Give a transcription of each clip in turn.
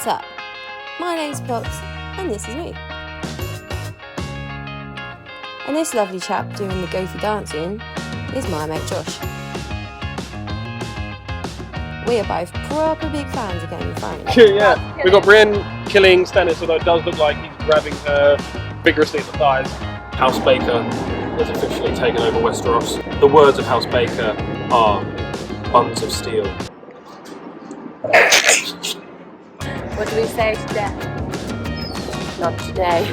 What's up? My name's Pops, and this is me. And this lovely chap doing the goofy dancing is my mate Josh. We are both proper big fans of Game of Thrones. Yeah, we've got Brienne killing Stannis, although it does look like he's grabbing her vigorously at the thighs. House Baker has officially taken over Westeros. The words of House Baker are buns of steel. What do we say today? Not today.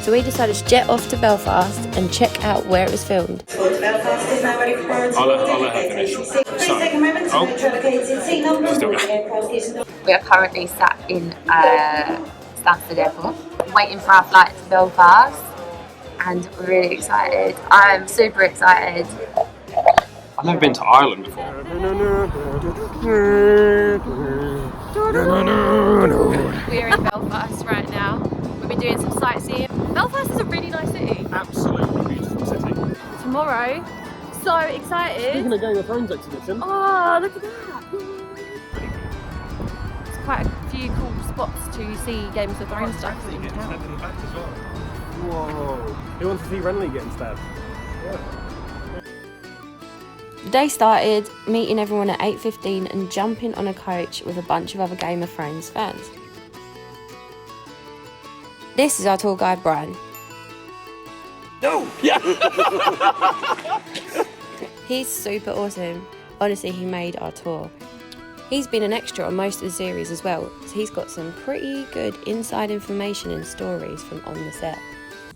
So we decided to jet off to Belfast and check out where it was filmed. Belfast is now ready for I'll let her finish. Please take a moment to make sure located seat number. We are currently sat in Stansted Airport, waiting for our flight to Belfast, and we're really excited. I'm super excited. I've never been to Ireland before. We're in Belfast right now. We've been doing some sightseeing. Belfast is a really nice city. Absolutely beautiful city. Tomorrow, so excited. Speaking of Game of Thrones exhibition. Oh, look at that. There's quite a few cool spots to see Games of Thrones stuff in town. Whoa. Who wants to see Renly getting stabbed? The day started meeting everyone at 8:15 and jumping on a coach with a bunch of other Game of Thrones fans. This is our tour guide, Brian. No! Yeah! He's super awesome. Honestly, he made our tour. He's been an extra on most of the series as well, so he's got some pretty good inside information and stories from on the set.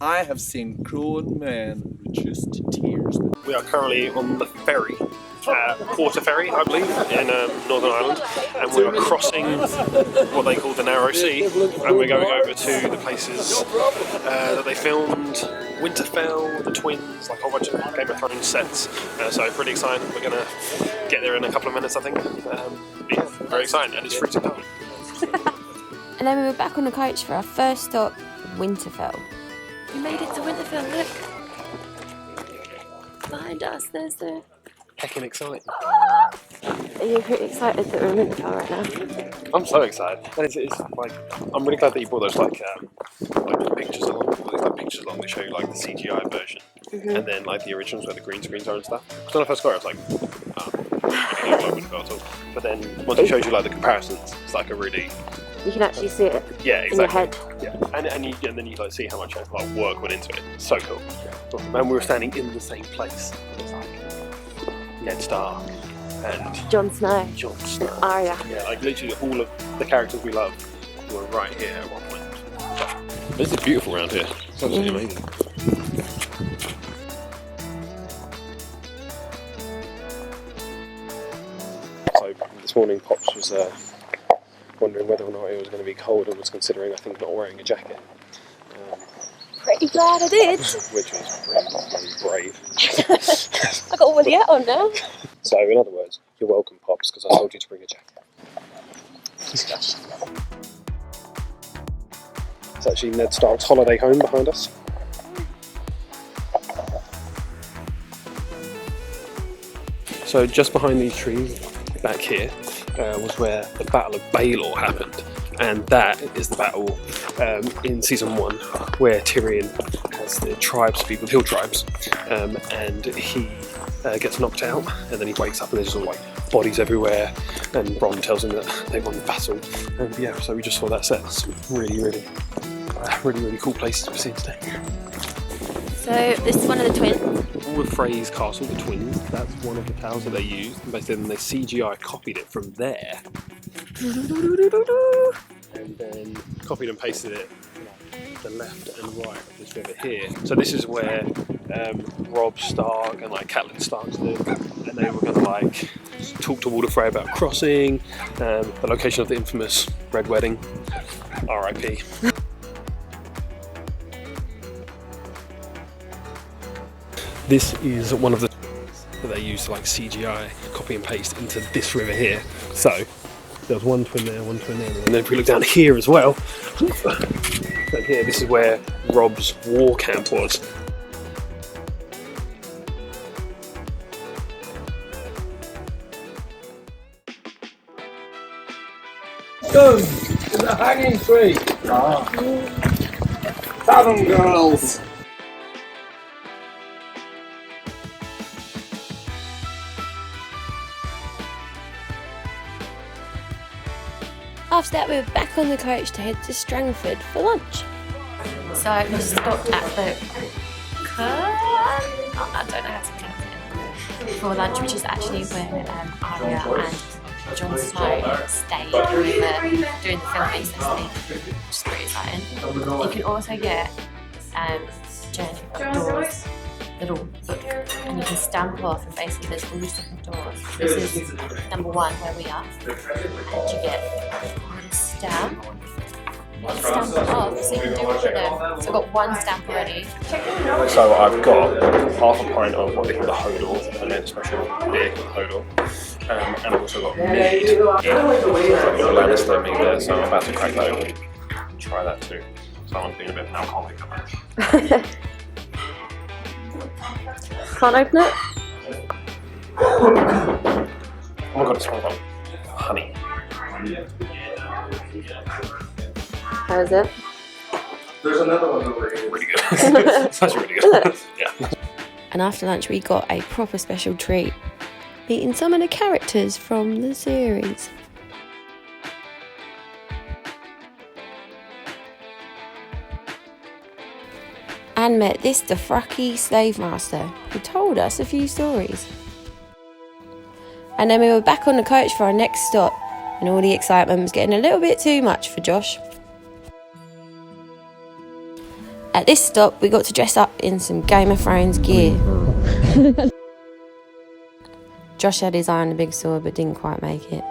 I have seen grown men reduced to tears. We are currently on the ferry, Quarter Ferry, I believe, in Northern Ireland, and we are crossing what they call the Narrow Sea, and we're going over to the places that they filmed Winterfell, the Twins, like a whole bunch of Game of Thrones sets. So pretty excited. We're going to get there in a couple of minutes, I think. Yeah, very exciting, and it's freezing cold. And then we were back on the coach for our first stop, Winterfell. We made it to Winterfell, look. Behind us, there's the... Heckin' exciting. Are you pretty excited that we're in Winterfell right now? I'm so excited. And it's like, I'm really glad that you brought those like pictures along. These like pictures along. They show you like the CGI version, and then like the originals where the green screens are and stuff. Because when I first got it, I was like, I don't know Winterfell at all. But then once it shows you like the comparisons, it's like a really... You can actually see it exactly. in your head. Yeah, and then you like see how much like work went into it. So cool. And we were standing in the same place. It's like Ned Stark and Jon Snow. And Arya. Yeah, like literally all of the characters we love were right here at one point. This is beautiful around here. It's absolutely amazing. So this morning Pops was wondering whether or not it was going to be cold and was considering, I think, not wearing a jacket. Pretty glad I did. Which was pretty brave. I got a woolly hat on now. So, in other words, you're welcome, Pops, because I told you to bring a jacket. It's actually Ned Stark's holiday home behind us. So, just behind these trees, back here, was where the Battle of Baelor happened, and that is the battle in season 1 where Tyrion has the tribes people, the hill tribes, and he gets knocked out, and then he wakes up and there's all like bodies everywhere, and Bronn tells him that they won the battle, and yeah, so we just saw that set. Some really cool places we've seen today. So this is one of the twins. All the Frey's castle, the twins, that's one of the towers that they used, and basically then they CGI copied it from there. And then copied and pasted it like the left and right of this river here. So this is where Robb Stark and like Catelyn Stark live, and they were going to like talk to Walder Frey about crossing, the location of the infamous Red Wedding, R.I.P. This is one of the that they used to like CGI copy and paste into this river here. So there's one twin there, and then if we look down here as well, down here, this is where Robb's war camp was. Stones in the hanging tree. Tavern girls. After that, we were back on the coach to head to Strangford for lunch. So we stopped at the I don't know how to pronounce it. For lunch, which is actually where Arya and Jon Snow stayed during the filming session, which is pretty exciting. You can also get Journey of Doors little book, and you can stamp off, and basically there's all these different doors. This is number 1 where we are, and you get a stamp. You stamp it off, so you can do all of them. So I've got 1 stamp already. So I've got half a pint of what they call the hodor, and then special beer called hodor. And I've also got mead. Little Lannister mead there, so I'm about to crack that open and try that too. So I'm feeling a bit alcoholic about it. Can't open it? Oh my god, it smells like honey. How is it? There's another one over here. Really good. It's actually really good. Yeah. And after lunch, we got a proper special treat, meeting some of the characters from the series. And met this Dothraki slave master who told us a few stories. And then we were back on the coach for our next stop, and all the excitement was getting a little bit too much for Josh. At this stop, we got to dress up in some Game of Thrones gear. Josh had his eye on the big sword but didn't quite make it.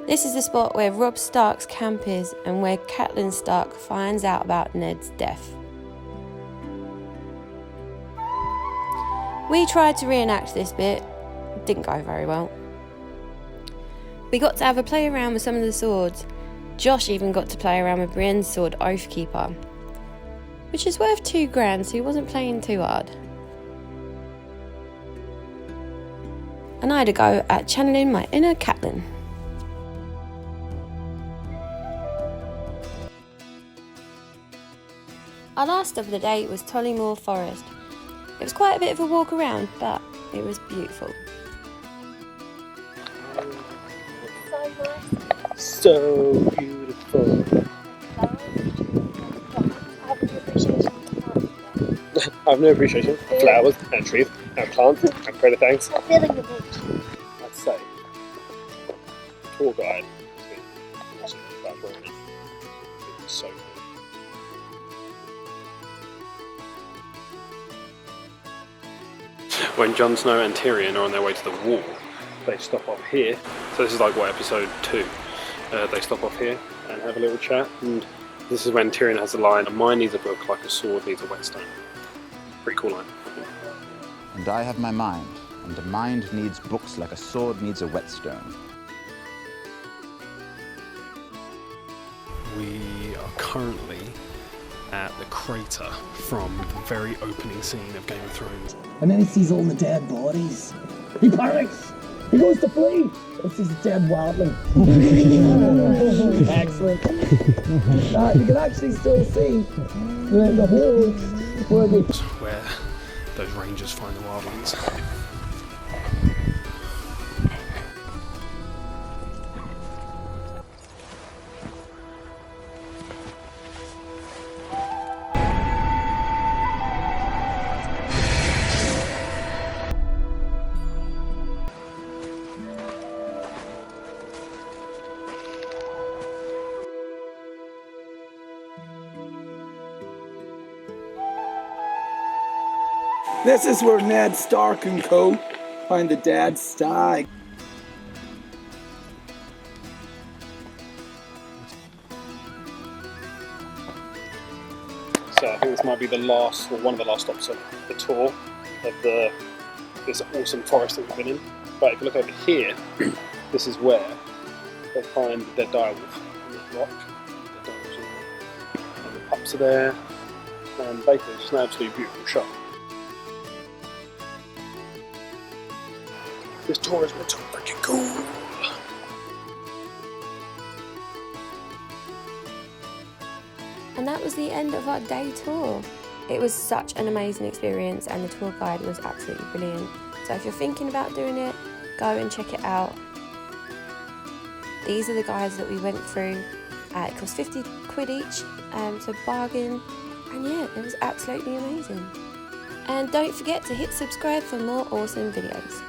This is the spot where Robb Stark's camp is and where Catelyn Stark finds out about Ned's death. We tried to reenact this bit, it didn't go very well. We got to have a play around with some of the swords. Josh even got to play around with Brienne's sword, Oathkeeper, which is worth $2,000, so he wasn't playing too hard. And I had a go at channeling my inner Catelyn. Our last stop of the day was Tollymore Forest. It was quite a bit of a walk around, but it was beautiful. So beautiful. I have no appreciation for flowers and trees and plants and predator things. I'm feeling the beach. I'd say tour guide has been so cool. When Jon Snow and Tyrion are on their way to the wall, they stop off here. So this is like what, episode 2. They stop off here and have a little chat, and this is when Tyrion has the line, "A mind needs a book like a sword needs a whetstone." Pretty cool line. And I have my mind, and a mind needs books like a sword needs a whetstone. We are currently at the crater from the very opening scene of Game of Thrones. And then he sees all the dead bodies. He panics. He goes to flee. And sees the dead wildling. Excellent. You can actually still see the hole where those rangers find the wildlings. This is where Ned Stark and co. find the dead stag. So I think this might be the last, or one of the last stops of the tour of this awesome forest that we've been in. But if you look over here, this is where they find the dead direwolf on this rock. The direwolf's in there. And the pups are there. And basically it's just an absolutely beautiful shot. This tour is so freaking cool. And that was the end of our day tour. It was such an amazing experience and the tour guide was absolutely brilliant. So if you're thinking about doing it, go and check it out. These are the guides that we went through. It cost 50 quid each, so bargain. And yeah, it was absolutely amazing. And don't forget to hit subscribe for more awesome videos.